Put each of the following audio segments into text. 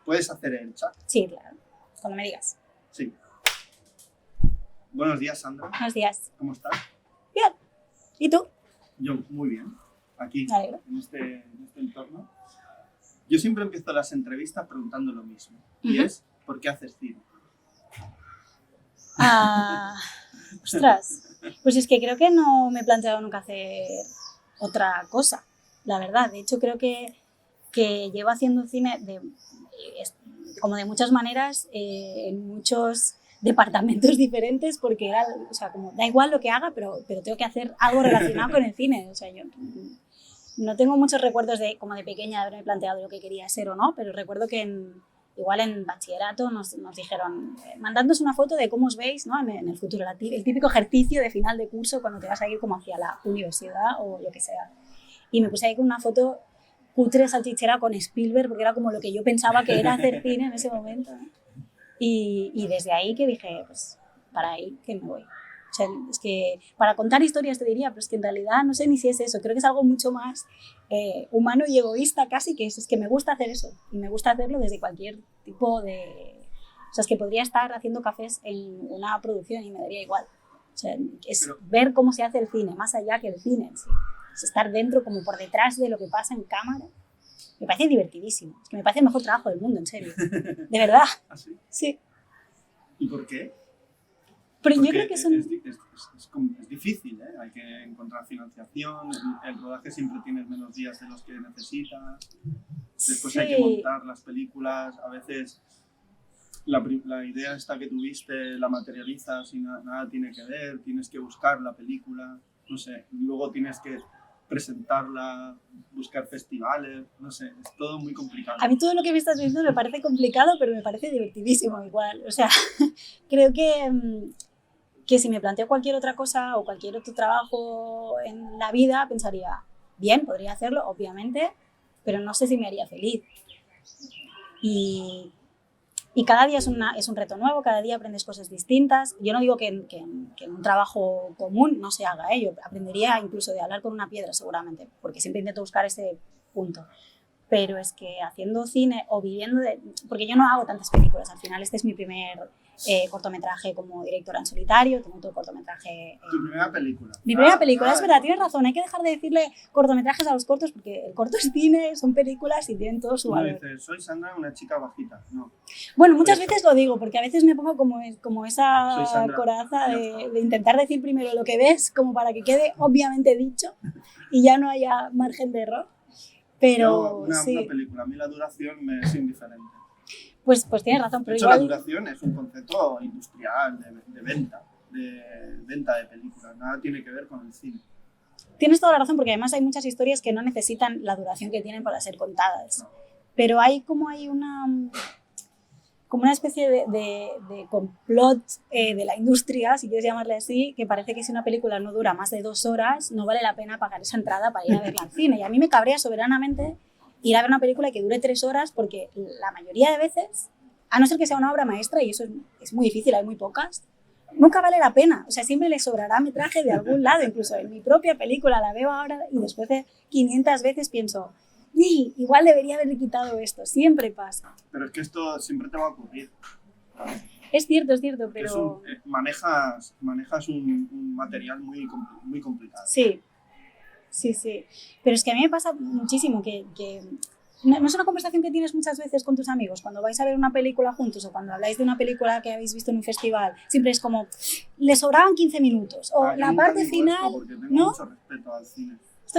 ¿Puedes hacer el chat? Sí, claro. Cuando me digas. Sí. Buenos días, Sandra. Buenos días. ¿Cómo estás? Bien. ¿Y tú? Yo, muy bien. Aquí, Me alegro. en este entorno. Yo siempre empiezo las entrevistas preguntando lo mismo. Y es, ¿por qué haces cine? Ostras. Pues es que creo que no me he planteado nunca hacer otra cosa, la verdad. De hecho, creo que llevo haciendo cine como de muchas maneras, en muchos departamentos diferentes, porque era, o sea, como da igual lo que haga, pero tengo que hacer algo relacionado con el cine. O sea, yo no tengo muchos recuerdos como de pequeña de haberme planteado lo que quería ser o no, pero recuerdo que igual en bachillerato nos dijeron, mandadnos una foto de cómo os veis, ¿no? en el futuro, el típico ejercicio de final de curso cuando te vas a ir como hacia la universidad o lo que sea. Y me puse ahí con una foto cutre salchichera con Spielberg, porque era como lo que yo pensaba que era hacer cine en ese momento, ¿no? Y desde ahí que dije, pues para ahí que me voy. O sea, es que para contar historias te diría, pero es que en realidad no sé ni si es eso. Creo que es algo mucho más humano y egoísta casi, que es que me gusta hacer eso. Y me gusta hacerlo desde cualquier tipo de... O sea, es que podría estar haciendo cafés en una producción y me daría igual. O sea, es ver cómo se hace el cine, más allá que el cine en sí. Es estar dentro, como por detrás de lo que pasa en cámara. Me parece divertidísimo. Es que me parece el mejor trabajo del mundo, en serio. De verdad. ¿Ah, sí? Sí. ¿Y por qué? Pero porque yo creo que es difícil, ¿eh? Hay que encontrar financiación, el rodaje siempre tienes menos días de los que necesitas, después sí. Hay que montar las películas, a veces la idea esta que tuviste la materializas y nada tiene que ver, tienes que buscar la película, no sé, luego tienes que presentarla, buscar festivales, no sé, es todo muy complicado. A mí todo lo que me estás diciendo me parece complicado, pero me parece divertidísimo igual. O sea, creo que si me planteo cualquier otra cosa o cualquier otro trabajo en la vida, pensaría, bien, podría hacerlo, obviamente, pero no sé si me haría feliz. Y cada día es un reto nuevo, cada día aprendes cosas distintas. Yo no digo que en un trabajo común no se haga, ¿eh? Yo aprendería incluso de hablar con una piedra seguramente, porque siempre intento buscar ese punto. Pero es que haciendo cine o viviendo de... Porque yo no hago tantas películas, al final este es mi primer cortometraje como directora en solitario, tengo otro cortometraje... ¿Tu primera película? Mi primera película, es verdad, tienes razón, hay que dejar de decirle cortometrajes a los cortos porque el corto es cine, son películas y tienen todo su valor. No dices, soy Sandra, una chica bajita, no. Bueno, muchas veces lo digo, porque a veces me pongo como esa coraza de intentar decir primero lo que ves, como para que quede obviamente dicho y ya no haya margen de error. Pero una sí. Película, a mí la duración me es indiferente. Pues tienes razón, pero de hecho, igual... la duración es un concepto industrial de venta de películas, nada tiene que ver con el cine. Tienes toda la razón, porque además hay muchas historias que no necesitan la duración que tienen para ser contadas. No. Pero hay una especie de complot de la industria, si quieres llamarle así, que parece que si una película no dura más de 2 horas, no vale la pena pagar esa entrada para ir a verla al cine. Y a mí me cabrea soberanamente ir a ver una película que dure 3 horas, porque la mayoría de veces, a no ser que sea una obra maestra, y eso es muy difícil, hay muy pocas, nunca vale la pena. O sea, siempre le sobrará metraje de algún lado, incluso en mi propia película la veo ahora y después de 500 veces pienso... igual debería haberle quitado esto, siempre pasa. Pero es que esto siempre te va a ocurrir. Es cierto, pero... manejas un material muy complicado. Sí. Pero es que a mí me pasa muchísimo que no es una conversación que tienes muchas veces con tus amigos cuando vais a ver una película juntos o cuando habláis de una película que habéis visto en un festival. Siempre es como, le sobraban 15 minutos o la parte final... Porque tengo ¿no? mucho respeto al cine.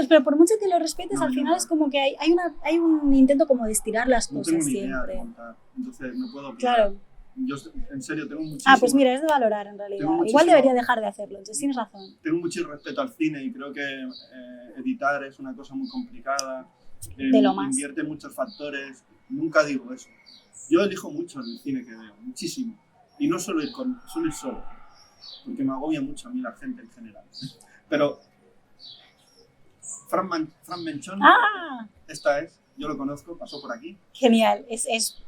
Pero por mucho que lo respetes, al final es como que hay un intento como de estirar las cosas tengo ni siempre. Idea de contar, entonces no puedo opinar. Claro. Yo en serio tengo muchísimo... Pues mira, es de valorar en realidad. Igual debería dejar de hacerlo, entonces tienes razón. Tengo mucho respeto al cine y creo que editar es una cosa muy complicada. De lo más. Invierte muchos factores. Nunca digo eso. Yo elijo mucho el cine que veo, muchísimo. Y no suelo ir solo, porque me agobia mucho a mí la gente en general. Pero Fran Menchón, esta es, yo lo conozco, pasó por aquí. Genial.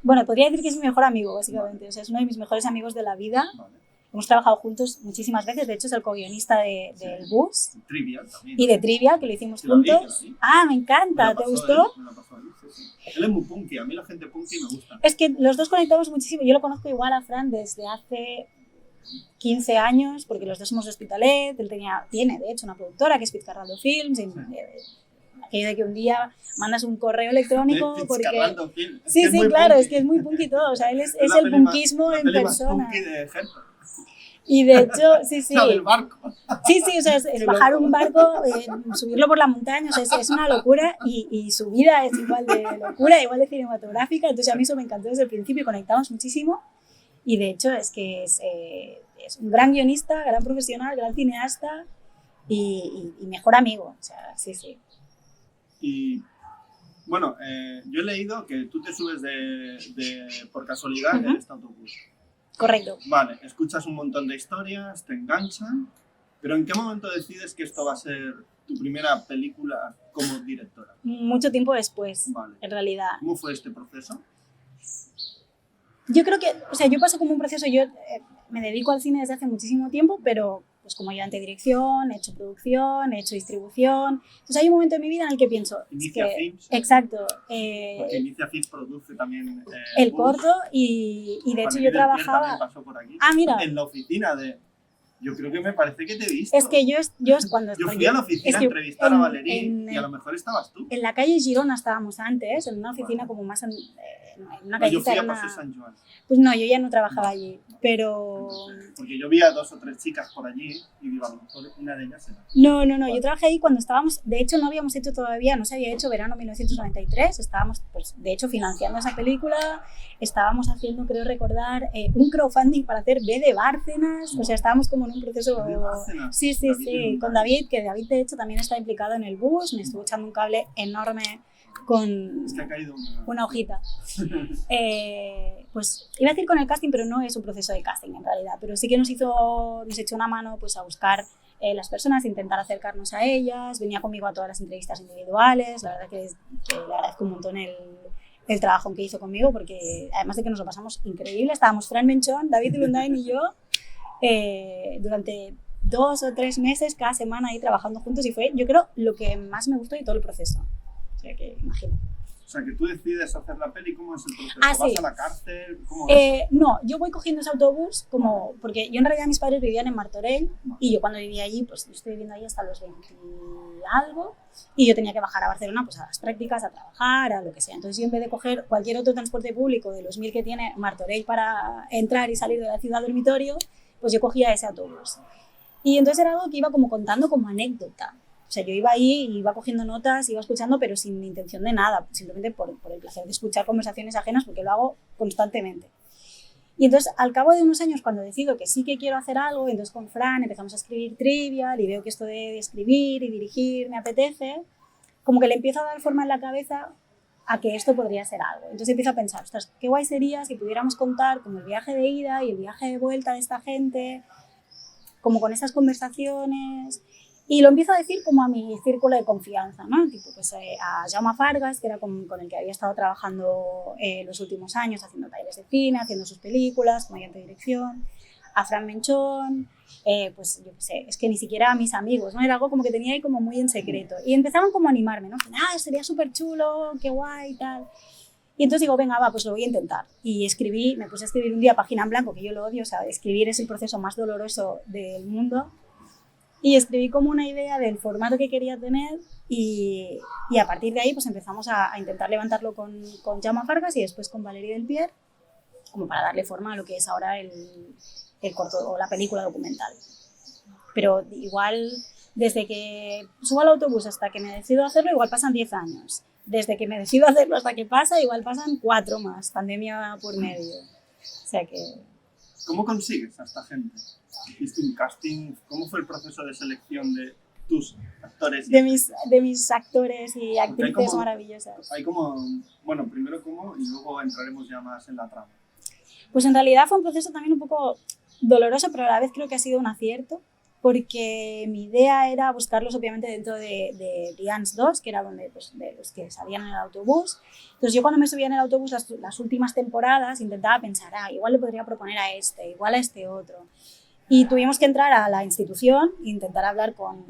Bueno, podría decir que es mi mejor amigo, básicamente. Vale. O sea, es uno de mis mejores amigos de la vida. Vale. Hemos trabajado juntos muchísimas veces. De hecho, es el co-guionista del Bus. Trivial también. Y de Trivial, que lo hicimos juntos. Me encanta. ¿Te gustó? Me lo pasó ahí, sí. Él es muy punky, a mí la gente punky me gusta. Es que los dos conectamos muchísimo. Yo lo conozco igual a Fran desde hace 15 años, porque los dos somos de Hospitalet. Él tiene, de hecho, una productora que es Fitzcarraldo Films. Aquello de que un día mandas un correo electrónico porque... Sí, sí, claro, es que es muy punky todo. O sea, él es el punkismo en persona. Punky de Herto. Y de hecho, sí, sí. La del barco. Sí, sí, o sea, es bajar un barco, subirlo por la montaña, o sea, es una locura y su vida es igual de locura, igual de cinematográfica. Entonces a mí eso me encantó desde el principio y conectamos muchísimo. Y de hecho es que es un gran guionista, gran profesional, gran cineasta y mejor amigo. O sea, sí, sí. Y bueno, yo he leído que tú te subes por casualidad en este autobús. Correcto. Vale, escuchas un montón de historias, te enganchan, pero ¿en qué momento decides que esto va a ser tu primera película como directora? Mucho tiempo después, vale. En realidad. ¿Cómo fue este proceso? Yo creo que, o sea, yo paso como un proceso, yo me dedico al cine desde hace muchísimo tiempo, pero pues como ayudante de dirección, he hecho producción, he hecho distribución. Entonces hay un momento en mi vida en el que pienso... Inicia Films. Exacto. Porque Inicia Films produce también... el corto y de hecho yo trabajaba... Pasó por aquí, mira. En la oficina de... Yo creo que me parece que te he visto. Es que yo cuando... Yo fui a la oficina a entrevistar a Valerí y a lo mejor estabas tú. En la calle Girona estábamos antes, en una oficina como más... en una calle. Yo fui a Paseo San Joan. Pues no, yo ya no trabajaba allí, pero... Porque yo vi a 2 o 3 chicas por allí y digo, a lo mejor una de ellas era. No, yo trabajé ahí cuando estábamos... De hecho, no habíamos hecho todavía, no se había hecho verano 1993, estábamos, pues, de hecho, financiando esa película, estábamos haciendo, creo recordar, un crowdfunding para hacer B de Bárcenas, o sea, estábamos como en un proceso... Sí, sí, sí, con David, que David, de hecho, también está implicado en el bus, me estuvo echando un cable enorme con es que ha caído una hojita. Pues iba a decir con el casting, pero no es un proceso de casting en realidad, pero sí que nos echó una mano pues, a buscar las personas, intentar acercarnos a ellas, venía conmigo a todas las entrevistas individuales, la verdad que le agradezco un montón el trabajo que hizo conmigo, porque además de que nos lo pasamos increíble, estábamos Fran Menchón, David Lundain y yo durante 2 o 3 meses cada semana ahí trabajando juntos y fue, yo creo, lo que más me gustó de todo el proceso. O sea que imagino. O sea, que tú decides hacer la peli, ¿cómo es el proceso? ¿Vas a la cárcel? ¿Cómo es? No, yo voy cogiendo ese autobús porque yo en realidad mis padres vivían en Martorell y yo cuando vivía allí, pues yo estoy viviendo ahí hasta los 20 y algo y yo tenía que bajar a Barcelona pues a las prácticas, a trabajar, a lo que sea. Entonces yo en vez de coger cualquier otro transporte público de los 1000 que tiene Martorell para entrar y salir de la ciudad dormitorio, pues yo cogía ese autobús. Y entonces era algo que iba como contando como anécdota. O sea, yo iba ahí, iba cogiendo notas, iba escuchando, pero sin intención de nada, simplemente por el placer de escuchar conversaciones ajenas, porque lo hago constantemente. Y entonces, al cabo de unos años, cuando decido que sí que quiero hacer algo, entonces con Fran empezamos a escribir Trivial y veo que esto de escribir y dirigir me apetece, como que le empiezo a dar forma en la cabeza a que esto podría ser algo. Entonces empiezo a pensar, ostras, qué guay sería si pudiéramos contar como el viaje de ida y el viaje de vuelta de esta gente, como con estas conversaciones... Y lo empiezo a decir como a mi círculo de confianza, ¿no? Tipo, pues, a Jaume Fargas, que era con el que había estado trabajando los últimos años, haciendo talleres de cine, haciendo sus películas, como ayudante de dirección, a Fran Menchón, pues yo qué sé, es que ni siquiera a mis amigos, ¿no? Era algo como que tenía ahí como muy en secreto. Y empezaban como a animarme, ¿no? Sería súper chulo, qué guay y tal. Y entonces digo, venga, va, pues lo voy a intentar. Y me puse a escribir un día página en blanco, que yo lo odio, o sea, escribir es el proceso más doloroso del mundo. Y escribí como una idea del formato que quería tener y a partir de ahí pues empezamos a intentar levantarlo con Jaume Fargas y después con Valerie Delpierre, como para darle forma a lo que es ahora el corto o la película documental. Pero igual, desde que subo al autobús hasta que me decido hacerlo, igual pasan 10 años. Desde que me decido hacerlo hasta que pasa, igual pasan 4 más, pandemia por medio. O sea que... ¿Cómo consigues a esta gente? ¿Hiciste un casting? ¿Cómo fue el proceso de selección de tus actores? De mis actores y actrices maravillosas. Hay como, bueno, primero cómo y luego entraremos ya más en la trama. Pues en realidad fue un proceso también un poco doloroso, pero a la vez creo que ha sido un acierto, porque mi idea era buscarlos obviamente dentro de Dians 2, que era donde, pues, de los que salían en el autobús. Entonces yo cuando me subía en el autobús las últimas temporadas intentaba pensar, igual le podría proponer a este, igual a este otro. Y tuvimos que entrar a la institución e intentar hablar con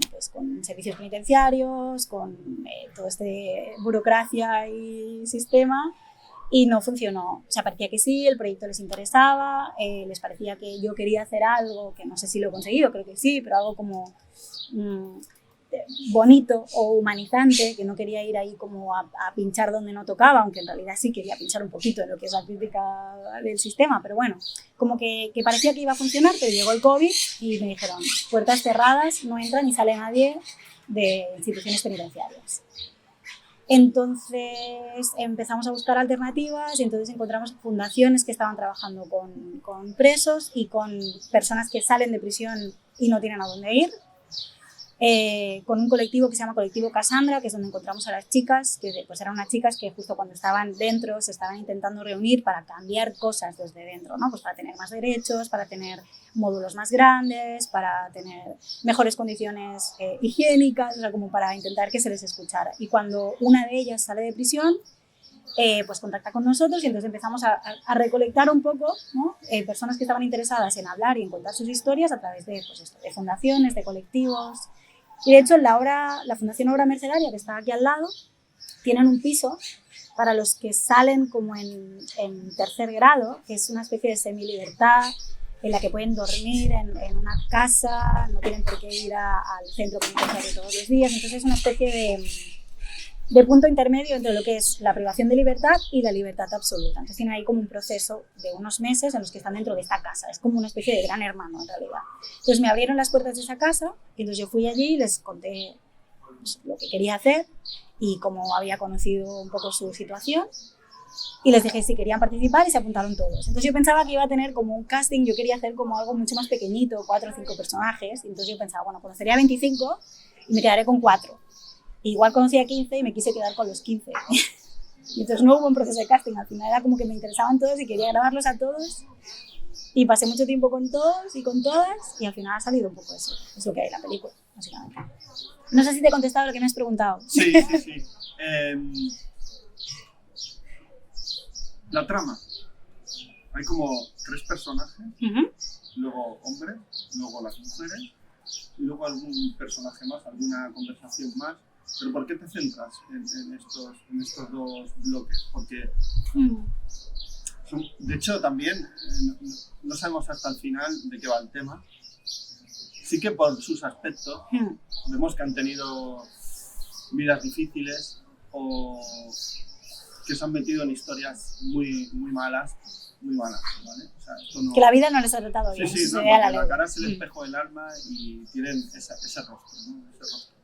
servicios penitenciarios, con toda esta burocracia y sistema, y no funcionó. O sea, parecía que sí, el proyecto les interesaba, les parecía que yo quería hacer algo, que no sé si lo he conseguido, creo que sí, pero algo como bonito o humanizante, que no quería ir ahí como a pinchar donde no tocaba, aunque en realidad sí quería pinchar un poquito en lo que es la crítica del sistema, pero bueno, como que parecía que iba a funcionar, pero llegó el COVID y me dijeron, puertas cerradas, no entra ni sale nadie de instituciones penitenciarias. Entonces empezamos a buscar alternativas y entonces encontramos fundaciones que estaban trabajando con presos y con personas que salen de prisión y no tienen a dónde ir. Con un colectivo que se llama Colectivo Cassandra, que es donde encontramos a las chicas, que pues eran unas chicas que justo cuando estaban dentro se estaban intentando reunir para cambiar cosas desde dentro, ¿no? Pues para tener más derechos, para tener módulos más grandes, para tener mejores condiciones higiénicas, o sea, como para intentar que se les escuchara. Y cuando una de ellas sale de prisión, pues contacta con nosotros y entonces empezamos a recolectar un poco, ¿no? Personas que estaban interesadas en hablar y en contar sus historias a través de, pues esto, de fundaciones, de colectivos. Y de hecho la Fundación Obra Mercedaria, que está aquí al lado, tienen un piso para los que salen como en tercer grado, que es una especie de semilibertad en la que pueden dormir en una casa, no tienen por qué ir al centro penitenciario todos los días. Entonces es una especie de punto intermedio entre lo que es la privación de libertad y la libertad absoluta. Entonces tienen ahí como un proceso de unos meses en los que están dentro de esta casa. Es como una especie de gran hermano en realidad. Entonces me abrieron las puertas de esa casa y entonces yo fui allí y les conté pues, lo que quería hacer y cómo había conocido un poco su situación. Y les dije si querían participar y se apuntaron todos. Entonces yo pensaba que iba a tener como un casting, yo quería hacer como algo mucho más pequeñito, 4 o 5 personajes. Entonces yo pensaba, bueno, conocería a 25 y me quedaré con 4. Igual conocí a 15 y me quise quedar con los 15. Y entonces no hubo un proceso de casting, al final era como que me interesaban todos y quería grabarlos a todos. Y pasé mucho tiempo con todos y con todas y al final ha salido un poco eso. Es lo que hay en la película, básicamente. No sé si te he contestado lo que me has preguntado. Sí. La trama. Hay como 3 personajes, luego hombres, luego las mujeres y luego algún personaje más, alguna conversación más. ¿Pero por qué te centras en estos 2 bloques? Porque, de hecho, también no sabemos hasta el final de qué va el tema. Sí que por sus aspectos vemos que han tenido vidas difíciles o que se han metido en historias muy malas, ¿vale? O sea, esto no... Que la vida no les ha tratado bien. Sí, no, la cara es el espejo del alma y tienen ese rostro, ¿no? Ese rostro.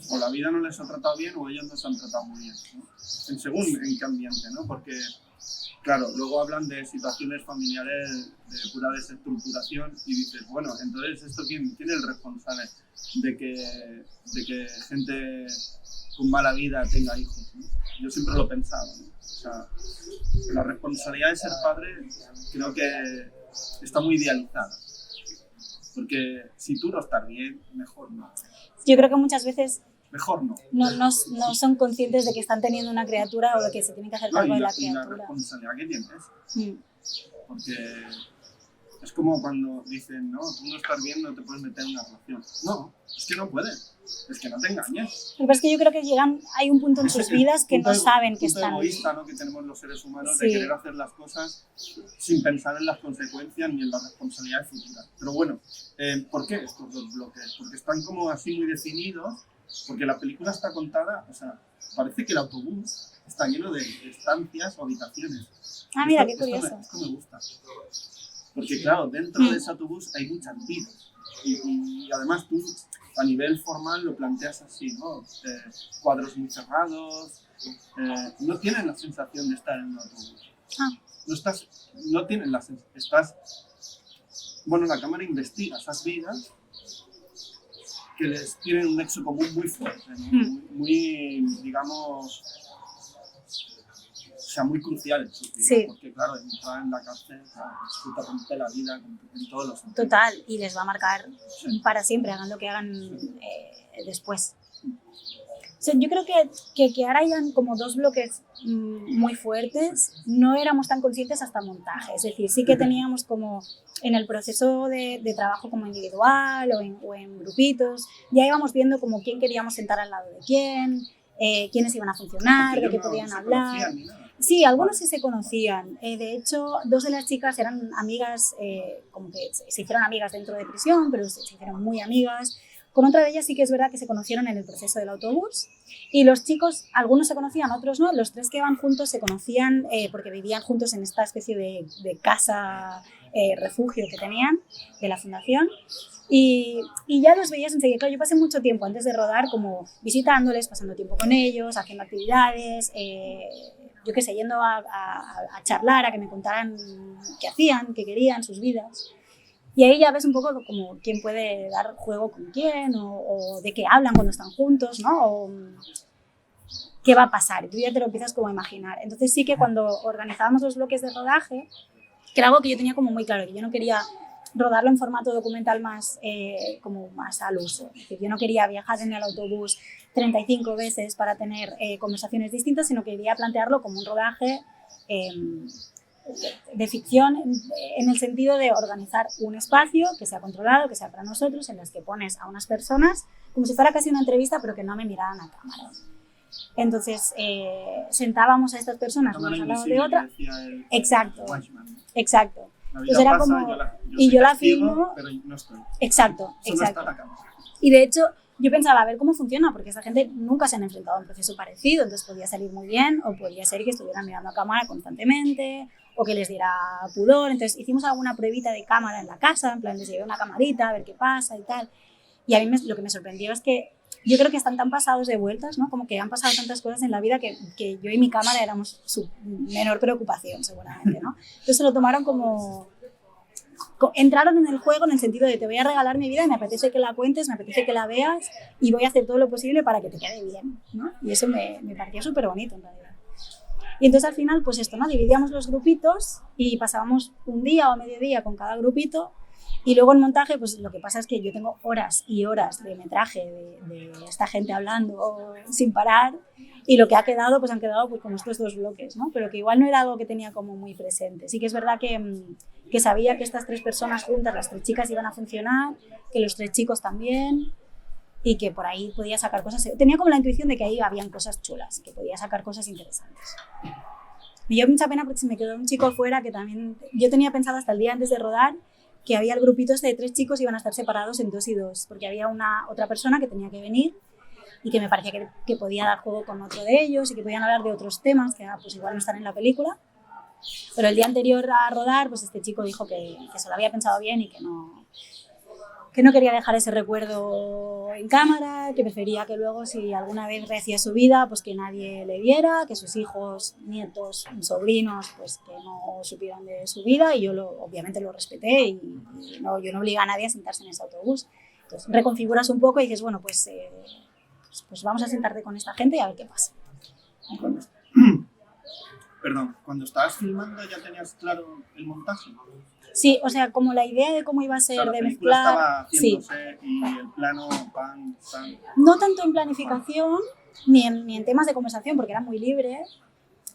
O la vida no les ha tratado bien o ellos no se han tratado muy bien, ¿no? Según en qué ambiente, ¿no? Porque, claro, luego hablan de situaciones familiares de pura desestructuración y dices, bueno, entonces ¿esto quién es el responsable de que gente con mala vida tenga hijos, ¿no? Yo siempre lo he pensado, ¿no? O sea, la responsabilidad de ser padre creo que está muy idealizada. Porque si tú no estás bien, mejor no. Yo creo que muchas veces mejor no. No son conscientes de que están teniendo una criatura o de que se tienen que hacer cargo de la criatura. Y la responsabilidad que tienes. Porque es como cuando dicen, no, tú no estás bien, no te puedes meter en una relación. No, es que no puedes. Es que no te engañes. Lo que pasa es que yo creo que hay un punto en sus vidas que no saben que están... egoísta, ¿no? Que tenemos los seres humanos de querer hacer las cosas sin pensar en las consecuencias ni en la responsabilidad futura. Pero bueno, ¿por qué estos 2 bloques? Porque están como así muy definidos, porque la película está contada, o sea, parece que el autobús está lleno de estancias o habitaciones. Ah, mira, qué curioso. Esto me gusta. Porque claro, dentro de ese autobús hay muchas vidas. Y además tú, a nivel formal, lo planteas así, ¿no? Cuadros muy cerrados, no tienen la sensación de estar en un autobús. No tienen la sensación, bueno, la cámara investiga esas vidas que les tienen un nexo común muy fuerte, ¿no? Muy, digamos, o sea, muy crucial en sus vidas, porque claro, entrar en la cárcel te rompe la vida en todos los sentidos. Total, y les va a marcar para siempre, hagan lo que hagan después. O sea, yo creo que ahora hayan como dos bloques muy fuertes, no éramos tan conscientes hasta el montaje. Es decir, sí que teníamos como en el proceso de trabajo como individual o en grupitos, ya íbamos viendo como quién queríamos sentar al lado de quién, quiénes iban a funcionar, de qué podían hablar. Sí, algunos sí se conocían. De hecho, dos de las chicas eran amigas, como que se hicieron amigas dentro de prisión, pero se hicieron muy amigas. Con otra de ellas sí que es verdad que se conocieron en el proceso del autobús. Y los chicos, algunos se conocían, otros no. Los tres que iban juntos se conocían porque vivían juntos en esta especie de casa refugio que tenían de la fundación. Y ya los veías enseguida. Claro, yo pasé mucho tiempo antes de rodar como visitándoles, pasando tiempo con ellos, haciendo actividades, yo qué sé, yendo a charlar, a que me contaran qué hacían, qué querían, sus vidas. Y ahí ya ves un poco como quién puede dar juego con quién o de qué hablan cuando están juntos, ¿no? O qué va a pasar. Y tú ya te lo empiezas como a imaginar. Entonces sí que cuando organizábamos los bloques de rodaje, que era algo que yo tenía como muy claro, que yo no quería rodarlo en formato documental más, como más al uso. Es decir, yo no quería viajar en el autobús 35 veces para tener conversaciones distintas, sino que quería plantearlo como un rodaje de ficción en el sentido de organizar un espacio que sea controlado, que sea para nosotros, en los que pones a unas personas como si fuera casi una entrevista, pero que no me miraran a cámara. Entonces sentábamos a estas personas una al lado de otra. Exacto, exacto. Entonces era como y yo la filmo, pero no estoy. Exacto, exacto. Y de hecho yo pensaba a ver cómo funciona, porque esa gente nunca se han enfrentado a un proceso parecido, entonces podía salir muy bien o podía ser que estuvieran mirando a cámara constantemente o que les diera pudor. Entonces hicimos alguna pruebita de cámara en la casa, en plan les llevé una camarita a ver qué pasa y tal. Y a mí lo que me sorprendió es que yo creo que están tan pasados de vueltas, ¿no? Como que han pasado tantas cosas en la vida que yo y mi cámara éramos su menor preocupación, seguramente, ¿no? Entonces se lo tomaron como... Entraron en el juego en el sentido de te voy a regalar mi vida y me apetece que la cuentes, me apetece que la veas y voy a hacer todo lo posible para que te quede bien, ¿no? Y eso me pareció súper bonito en realidad. Y entonces al final, pues esto, ¿no? Dividíamos los grupitos y pasábamos un día o medio día con cada grupito. Y luego en montaje, pues lo que pasa es que yo tengo horas y horas de metraje de esta gente hablando sin parar y lo que ha quedado, pues han quedado pues como estos dos bloques, ¿no? Pero que igual no era algo que tenía como muy presente. Sí que es verdad que sabía que estas tres personas juntas, las tres chicas, iban a funcionar, que los tres chicos también y que por ahí podía sacar cosas. Tenía como la intuición de que ahí habían cosas chulas, que podía sacar cosas interesantes. Me dio mucha pena porque se me quedó un chico fuera que también... Yo tenía pensado hasta el día antes de rodar que había el grupito de tres chicos iban a estar separados en 2 y 2, porque había otra persona que tenía que venir y que me parecía que podía dar juego con otro de ellos y que podían hablar de otros temas que pues igual no están en la película. Pero el día anterior a rodar, pues este chico dijo que se lo había pensado bien y que no quería dejar ese recuerdo en cámara, que prefería que luego, si alguna vez rehacía su vida, pues que nadie le viera, que sus hijos, nietos, sobrinos, pues que no supieran de su vida, y yo obviamente lo respeté y yo no obligo a nadie a sentarse en ese autobús. Entonces reconfiguras un poco y dices, bueno, pues vamos a sentarte con esta gente y a ver qué pasa. Perdón, cuando estabas filmando ya tenías claro el montaje. Sí, o sea, como la idea de cómo iba a ser, o sea, de mezclar... Estaba haciéndose sí. Y el plano, pan. No tanto en planificación, ni en temas de conversación, porque era muy libre.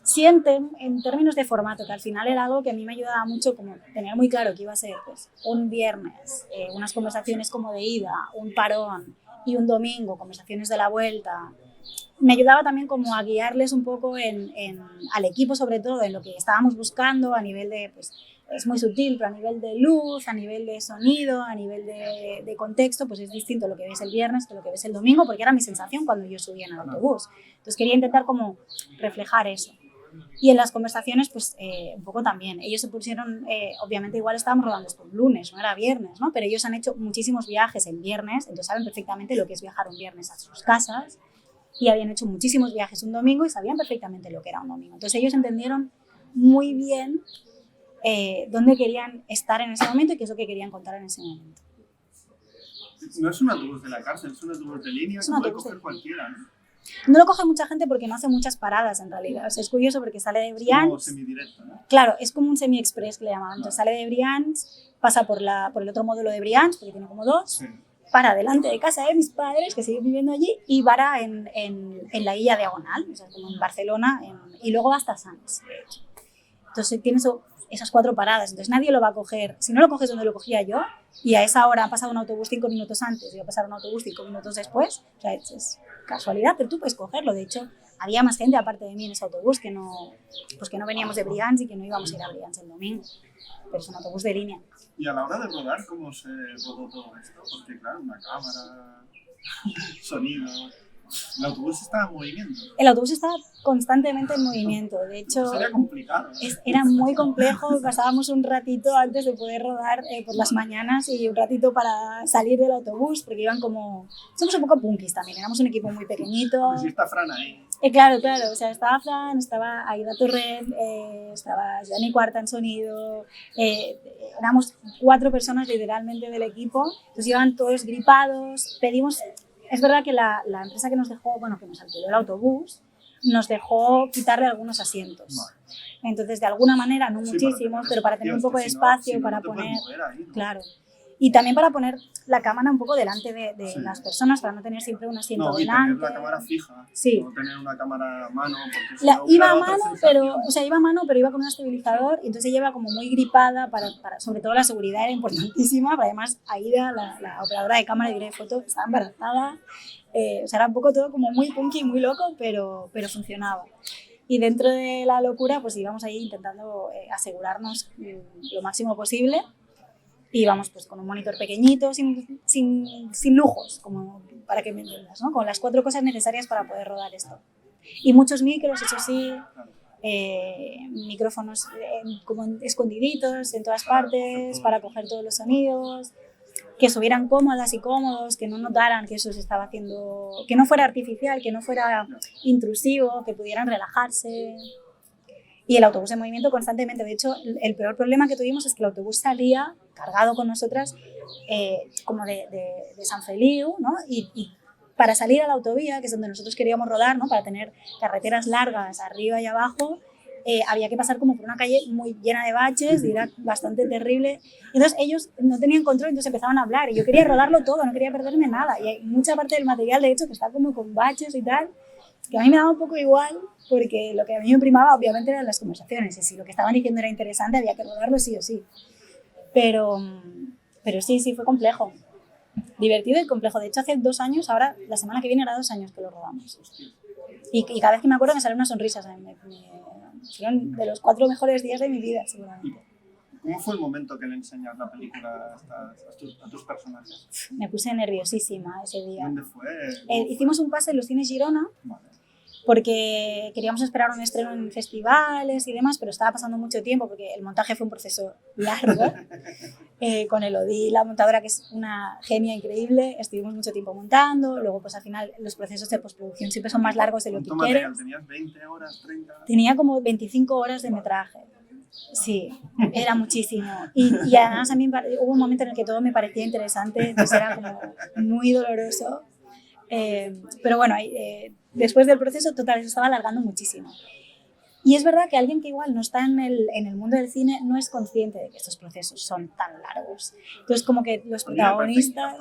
Sí en términos de formato, que al final era algo que a mí me ayudaba mucho, como tener muy claro que iba a ser pues, un viernes, unas conversaciones como de ida, un parón, y un domingo, conversaciones de la vuelta. Me ayudaba también como a guiarles un poco al equipo, sobre todo, en lo que estábamos buscando a nivel de... Pues, es muy sutil, pero a nivel de luz, a nivel de sonido, a nivel de contexto, pues es distinto lo que ves el viernes que lo que ves el domingo, porque era mi sensación cuando yo subía en el autobús. Entonces quería intentar como reflejar eso. Y en las conversaciones, pues un poco también. Ellos se pusieron, obviamente igual estábamos rodando esto un lunes, no era viernes, ¿no? Pero ellos han hecho muchísimos viajes en viernes, entonces saben perfectamente lo que es viajar un viernes a sus casas, y habían hecho muchísimos viajes un domingo y sabían perfectamente lo que era un domingo. Entonces ellos entendieron muy bien dónde querían estar en ese momento y qué es lo que querían contar en ese momento. No es un autobús de la cárcel, es un autobús de línea, que puede coger cualquiera, ¿no? No lo coge mucha gente porque no hace muchas paradas en realidad. O sea, es curioso porque sale de Brians. Como semidirecto, ¿no? Claro, es como un semi-express que le llaman. Entonces sale de Brians, pasa por el otro módulo de Brians, porque tiene como 2. Sí. para delante de casa de mis padres, que siguen viviendo allí, y para en la Illa Diagonal, o sea, como en Barcelona, y luego va hasta Sants, de hecho. Entonces tienes esas 4 paradas, entonces nadie lo va a coger. Si no lo coges donde lo cogía yo, y a esa hora ha pasado un autobús 5 minutos antes y va a pasar un autobús 5 minutos después, o sea, es casualidad, pero tú puedes cogerlo. De hecho, había más gente aparte de mí en ese autobús que no veníamos de Brians y que no íbamos a ir a Brians el domingo, pero es un autobús de línea. Y a la hora de rodar, ¿cómo se rodó todo esto? Porque claro, una cámara, sonido... ¿El autobús estaba en movimiento? El autobús estaba constantemente en movimiento. De hecho, sería complicado. Era muy complejo. Pasábamos un ratito antes de poder rodar por las mañanas y un ratito para salir del autobús, porque iban como... Somos un poco punkis también, éramos un equipo muy pequeñito. Pues sí está Fran ahí. Claro, o sea, estaba Fran, estaba Aida Torrent, estaba Jani Cuarta en sonido, éramos 4 personas literalmente del equipo, entonces iban todos gripados, pedimos... Es verdad que la empresa que nos dejó, que nos alquiló el autobús, nos dejó quitarle algunos asientos. Vale. Entonces, de alguna manera, no muchísimos, pero para tener un poco de espacio, para poner... Ahí, ¿no? Claro. Y también para poner la cámara un poco delante de las personas, para no tener siempre un asiento delante. Tener la cámara fija, sí. No tener una cámara a mano. Porque iba a mano, pero iba con un estabilizador, y entonces ella iba como muy gripada, sobre todo la seguridad era importantísima, pero además Aida, la operadora de cámara y de foto, estaba embarazada, o sea, era un poco todo como muy punky, muy loco, pero funcionaba. Y dentro de la locura, pues íbamos ahí intentando asegurarnos lo máximo posible. Y íbamos pues con un monitor pequeñito, sin lujos, como para que me entiendas, ¿no? Con las 4 cosas necesarias para poder rodar esto. Y muchos micros, eso sí, micrófonos como escondiditos en todas partes para coger todos los sonidos, que estuvieran cómodas y cómodos, que no notaran que eso se estaba haciendo, que no fuera artificial, que no fuera intrusivo, que pudieran relajarse. Y el autobús en movimiento constantemente. De hecho, el peor problema que tuvimos es que el autobús salía cargado con nosotras como de San Feliu, ¿no? Y para salir a la autovía, que es donde nosotros queríamos rodar, ¿no? Para tener carreteras largas arriba y abajo, había que pasar como por una calle muy llena de baches y era bastante terrible. Entonces ellos no tenían control, entonces empezaban a hablar y yo quería rodarlo todo, no quería perderme nada. Y hay mucha parte del material, de hecho, que está como con baches y tal, que a mí me daba un poco igual, porque lo que a mí me primaba obviamente eran las conversaciones, y si lo que estaban diciendo era interesante había que rodarlo sí o sí. Pero sí, fue complejo. Divertido y complejo. De hecho, hace 2 años, ahora la semana que viene hará 2 años que lo rodamos. Y cada vez que me acuerdo me sale una sonrisa. O sea, fueron de los 4 mejores días de mi vida, seguramente. ¿Cómo fue el momento que le enseñas la película a tus personajes? Me puse nerviosísima ese día. ¿Dónde fue? Hicimos un pase en los cines Girona, vale, porque queríamos esperar un estreno en festivales y demás, pero estaba pasando mucho tiempo porque el montaje fue un proceso largo. Con Elodie, la montadora, que es una genia increíble, estuvimos mucho tiempo montando, luego pues al final los procesos de postproducción siempre son más largos de lo que quieres. ¿Tenías 20 horas, 30? Tenía como 25 horas de metraje. Sí, era muchísimo. Y además a mí hubo un momento en el que todo me parecía interesante, entonces era como muy doloroso. Pero bueno, después del proceso, total, eso estaba alargando muchísimo. Y es verdad que alguien que igual no está en el mundo del cine no es consciente de que estos procesos son tan largos. Entonces, como que los protagonistas...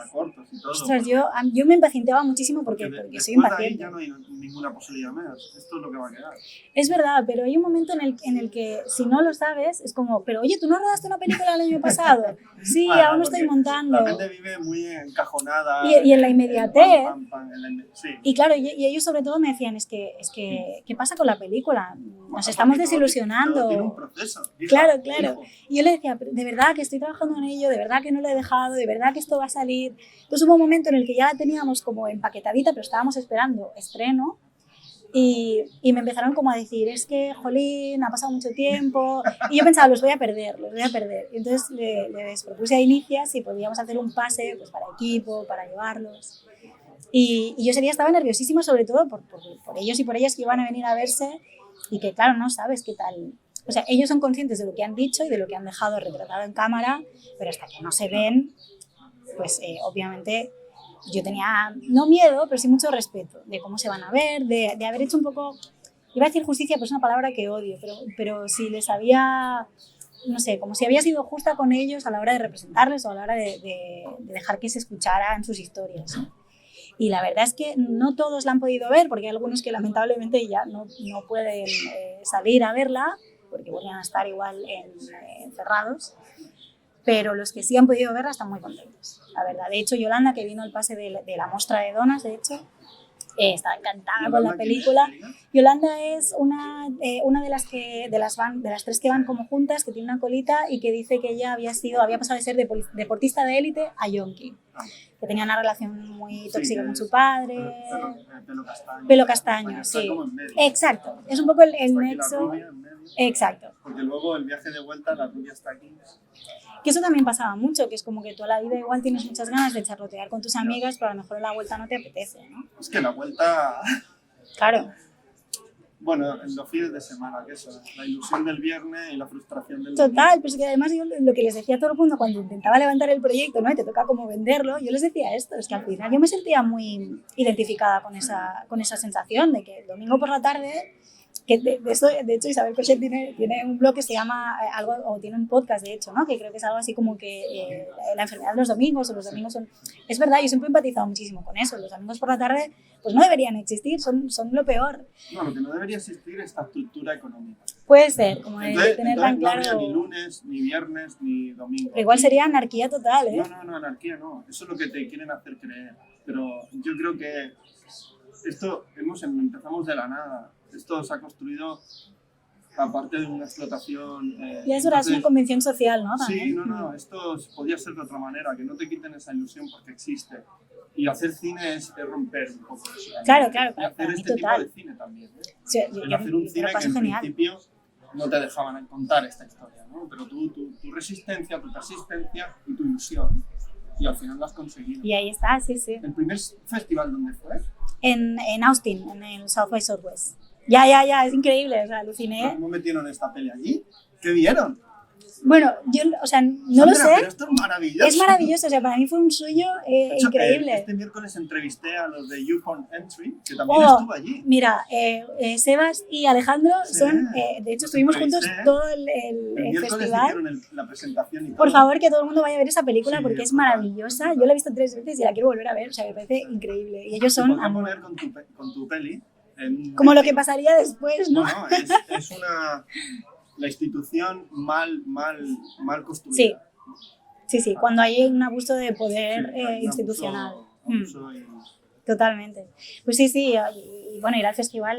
Ostras, yo me impacientaba muchísimo porque soy impaciente. Ya no hay ninguna posibilidad más. Esto es lo que va a quedar. Es verdad, pero hay un momento en el que si no lo sabes, es como, pero oye, ¿tú no rodaste una película el año pasado? Sí, bueno, aún no estoy montando. La gente vive muy encajonada. Y en la inmediatez. Sí. Y claro, y ellos sobre todo me decían, es que ¿qué pasa con la película? Nos estamos desilusionando. Tiene un proceso. Claro. Y yo le decía, de verdad que estoy trabajando en ello, de verdad que no lo he dejado, de verdad que esto va a salir. Entonces hubo un momento en el que ya la teníamos como empaquetadita, pero estábamos esperando estreno. Y me empezaron como a decir, es que, jolín, ha pasado mucho tiempo. Y yo pensaba, los voy a perder. Y entonces les propuse a Inicia si podíamos hacer un pase pues, para equipo, para llevarlos. Y yo ese día estaba nerviosísima, sobre todo por ellos y por ellas que iban a venir a verse. Y que, claro, no sabes qué tal. O sea, ellos son conscientes de lo que han dicho y de lo que han dejado retratado en cámara, pero hasta que no se ven, pues obviamente yo tenía, no miedo, pero sí mucho respeto de cómo se van a ver, de haber hecho un poco, iba a decir justicia, pero es una palabra que odio, pero si les había no sé, como si había sido justa con ellos a la hora de representarles o a la hora de dejar que se escucharan sus historias, ¿no? Y la verdad es que no todos la han podido ver, porque hay algunos que lamentablemente ya no pueden salir a verla, porque podrían estar igual encerrados, pero los que sí han podido verla están muy contentos, la verdad. De hecho, Yolanda, que vino al pase de la Mostra de Donas, de hecho, está encantada con la película. Yolanda es una de las 3 que van como juntas, que tiene una colita y que dice que ella había pasado de ser deportista de élite a yonki, que tenía una relación muy tóxica con su padre. Pelo castaño, sí. Exacto. Es un poco el nexo. Exacto. Porque luego el viaje de vuelta, la rubia está aquí. Que eso también pasaba mucho, que es como que toda la vida igual tienes muchas ganas de charlotear con tus amigas, pero a lo mejor en la vuelta no te apetece, ¿no? Es que la vuelta... Claro. Bueno, en los fines de semana, que eso, la ilusión del viernes y la frustración del Total, pero es que además yo lo que les decía a todo el mundo cuando intentaba levantar el proyecto, ¿no? Y te toca como venderlo, yo les decía esto, es que al final yo me sentía muy identificada con esa sensación de que el domingo por la tarde, que de hecho Isabel Cochet tiene un blog que se llama algo, o tiene un podcast de hecho, ¿no? Que creo que es algo así como que la enfermedad de los domingos, o los domingos son... Es verdad, yo siempre he empatizado muchísimo con eso, los domingos por la tarde pues no deberían existir, son lo peor. No, lo que no debería existir es esta estructura económica. Puede ser, como de tener tan claro... No habría ni lunes, ni viernes, ni domingo. Pero igual sería anarquía total, ¿eh? No, anarquía no, eso es lo que te quieren hacer creer, pero yo creo que esto empezamos de la nada. Esto se ha construido aparte de una explotación... y eso es una convención social, ¿no? También. Sí, no, esto podría ser de otra manera, que no te quiten esa ilusión porque existe. Y hacer cine es romper un poco eso. Claro. Y hacer este tipo de cine también. Sí, hacer un cine que en principio no te dejaban contar esta historia, ¿no? Pero tu resistencia, tu persistencia y tu ilusión. Y al final lo has conseguido. Y ahí está, sí. ¿El primer festival dónde fue? En Austin, en el South by Southwest. Ya, es increíble, o sea, aluciné. ¿Cómo metieron esta peli allí? ¿Qué vieron? Bueno, yo, o sea, no lo sé. Pero esto es maravilloso. Es maravilloso, o sea, para mí fue un sueño increíble. Este miércoles entrevisté a los de YouPorn Entry, que también estuvo allí. Mira, Sebas y Alejandro son, de hecho, estuvimos juntos todo el festival. Hicieron la presentación y todo. Por favor, que todo el mundo vaya a ver esa película porque es maravillosa. Yo la he visto 3 veces y la quiero volver a ver, o sea, me parece increíble. Y ellos son... Te poner con tu peli. Como lo que pasaría después, ¿no? Bueno, es la institución mal construida. Sí, cuando hay un abuso de poder institucional. Abuso Totalmente. Pues sí, y bueno, ir al festival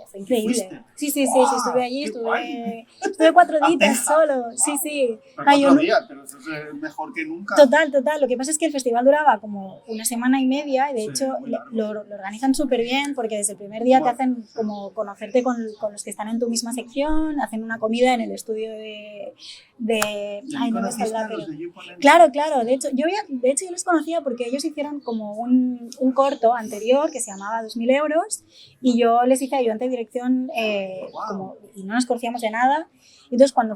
fue increíble. ¿Fuiste? Sí, estuve allí, estuve 4 días solo, sí. 4 días, pero eso es mejor que nunca. Total, lo que pasa es que el festival duraba como 1 semana y media y de hecho lo organizan súper bien porque desde el primer día te hacen como conocerte con los que están en tu misma sección, hacen una comida en el estudio no me saldrá, pero... Claro, de hecho yo les conocía porque ellos hicieron como un corto anterior que se llamaba 2000 euros y yo les hice ayudante de dirección y no nos conocíamos de nada. Y entonces cuando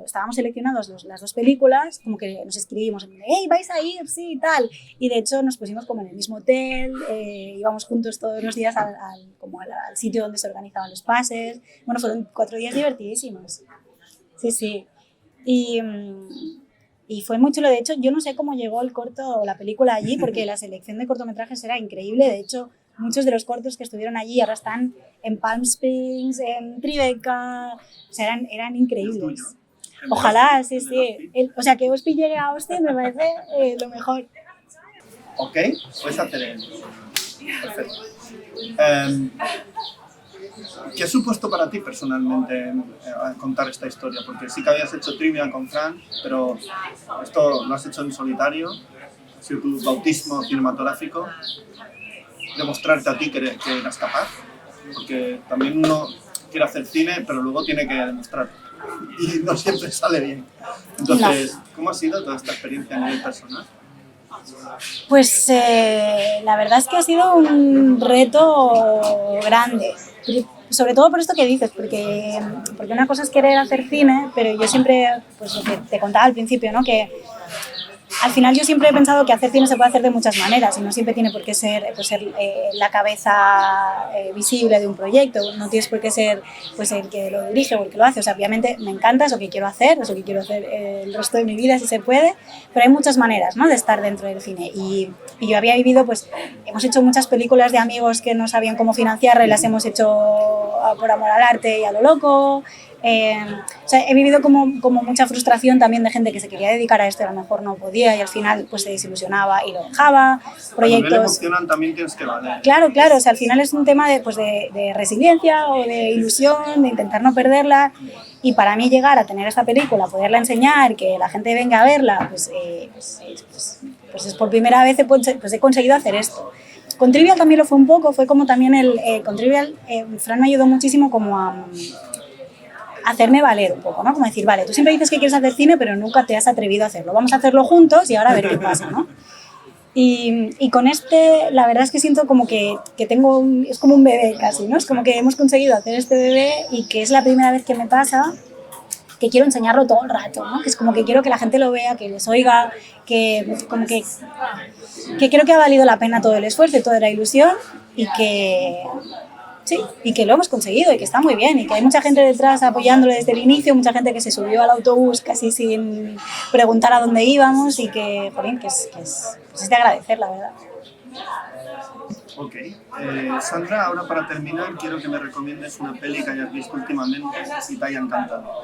estábamos seleccionados las 2 películas, como que nos escribimos, hey, ¿vais a ir? Sí, tal. Y de hecho nos pusimos como en el mismo hotel, íbamos juntos todos los días al sitio donde se organizaban los pases. Bueno, fueron 4 días divertidísimos. Sí. Y fue muy chulo. De hecho, yo no sé cómo llegó el corto o la película allí, porque la selección de cortometrajes era increíble. De hecho, muchos de los cortos que estuvieron allí ahora están en Palm Springs, en Tribeca, o sea, eran increíbles. Ojalá, sí. O sea, que Ospi llegue a Austin me parece lo mejor. Ok, puedes hacer eso. Perfecto. ¿Qué ha supuesto para ti personalmente contar esta historia? Porque sí que habías hecho trivia con Fran, pero esto lo has hecho en solitario, ha sido tu bautismo cinematográfico, demostrarte a ti que eras capaz, porque también uno quiere hacer cine, pero luego tiene que demostrar, y no siempre sale bien. Entonces, ¿cómo ha sido toda esta experiencia a nivel personal? Pues la verdad es que ha sido un reto grande. Sobre todo por esto que dices, porque una cosa es querer hacer cine, pero yo siempre, pues lo que te contaba al principio, ¿no? Que al final yo siempre he pensado que hacer cine se puede hacer de muchas maneras y no siempre tiene por qué ser, la cabeza visible de un proyecto, no tienes por qué ser pues, el que lo dirige o el que lo hace. O sea, obviamente me encanta, es lo que quiero hacer, es lo que quiero hacer el resto de mi vida si se puede, pero hay muchas maneras, ¿no?, de estar dentro del cine. Y yo había vivido, pues hemos hecho muchas películas de amigos que no sabían cómo financiarla y las hemos hecho por amor al arte y a lo loco. O sea, he vivido como mucha frustración también de gente que se quería dedicar a esto y a lo mejor no podía y al final pues se desilusionaba y lo dejaba. Proyectos... Cuando emocionan también tienes que valer. Claro, o sea, al final es un tema de resiliencia o de ilusión, de intentar no perderla, y para mí llegar a tener esta película, poderla enseñar, que la gente venga a verla, pues es por primera vez he conseguido hacer esto. Con Trivial también lo fue un poco, fue como también con Trivial, Fran me ayudó muchísimo como a hacerme valer un poco, ¿no? Como decir, vale, tú siempre dices que quieres hacer cine, pero nunca te has atrevido a hacerlo. Vamos a hacerlo juntos y ahora a ver qué pasa, ¿no? Y con la verdad es que siento como que tengo es como un bebé casi, ¿no? Es como que hemos conseguido hacer este bebé y que es la primera vez que me pasa que quiero enseñarlo todo el rato, ¿no? Que es como que quiero que la gente lo vea, que les oiga, que como que creo que ha valido la pena todo el esfuerzo y toda la ilusión y que... Sí, y que lo hemos conseguido y que está muy bien y que hay mucha gente detrás apoyándolo desde el inicio, mucha gente que se subió al autobús casi sin preguntar a dónde íbamos y que, joder, que es de agradecer, la verdad. Ok. Sandra, ahora para terminar quiero que me recomiendes una peli que hayas visto últimamente y te haya encantado.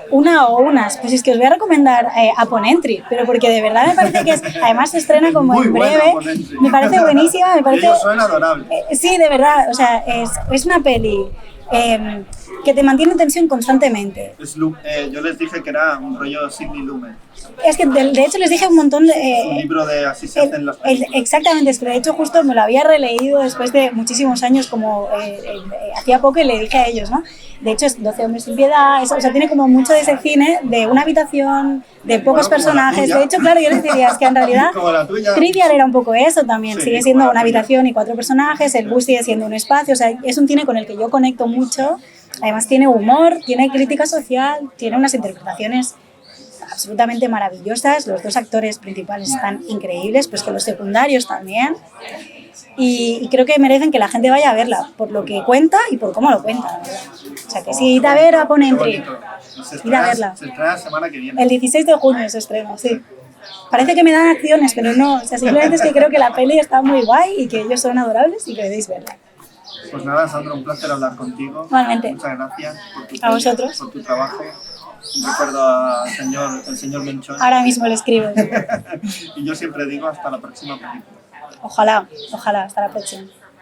Una o unas. Pues es que os voy a recomendar Upon Entry, pero porque de verdad me parece que además se estrena como muy en breve. Me parece buenísima, me parece... Ellos son adorables. Sí, de verdad, o sea, es una peli que te mantiene en tensión constantemente. Yo les dije que era un rollo Sidney Lumet. Es que de hecho les dije un montón de... un libro de Así se hacen las películas. Exactamente, es que de hecho justo me lo había releído después de muchísimos años, como hacía poco, y le dije a ellos, ¿no? De hecho es 12 hombres sin piedad, o sea, tiene como mucho de ese cine, de una habitación, de pocos personajes. De hecho, claro, yo les diría, es que en realidad Trivial era un poco eso también, sí, sigue siendo una habitación y 4 personajes, el bus sigue siendo un espacio, o sea, es un cine con el que yo conecto mucho, además tiene humor, tiene crítica social, tiene unas interpretaciones absolutamente maravillosas, los 2 actores principales están increíbles, pues que los secundarios también, y creo que merecen que la gente vaya a verla, por lo que cuenta y por cómo lo cuenta, la verdad. O sea que sí, id a ver a Upon Entry, id a verla. Se estrena la semana que viene. El 16 de junio se estrena, sí. Parece que me dan acciones, pero no, o sea, simplemente es que creo que la peli está muy guay y que ellos son adorables y que debéis verla. Pues nada, Sandra, un placer hablar contigo. Igualmente. Muchas gracias por tu A vosotros. por tu trabajo. Recuerdo al señor Menchón. Ahora mismo le escribo. Y yo siempre digo hasta la próxima película. Ojalá, hasta la próxima.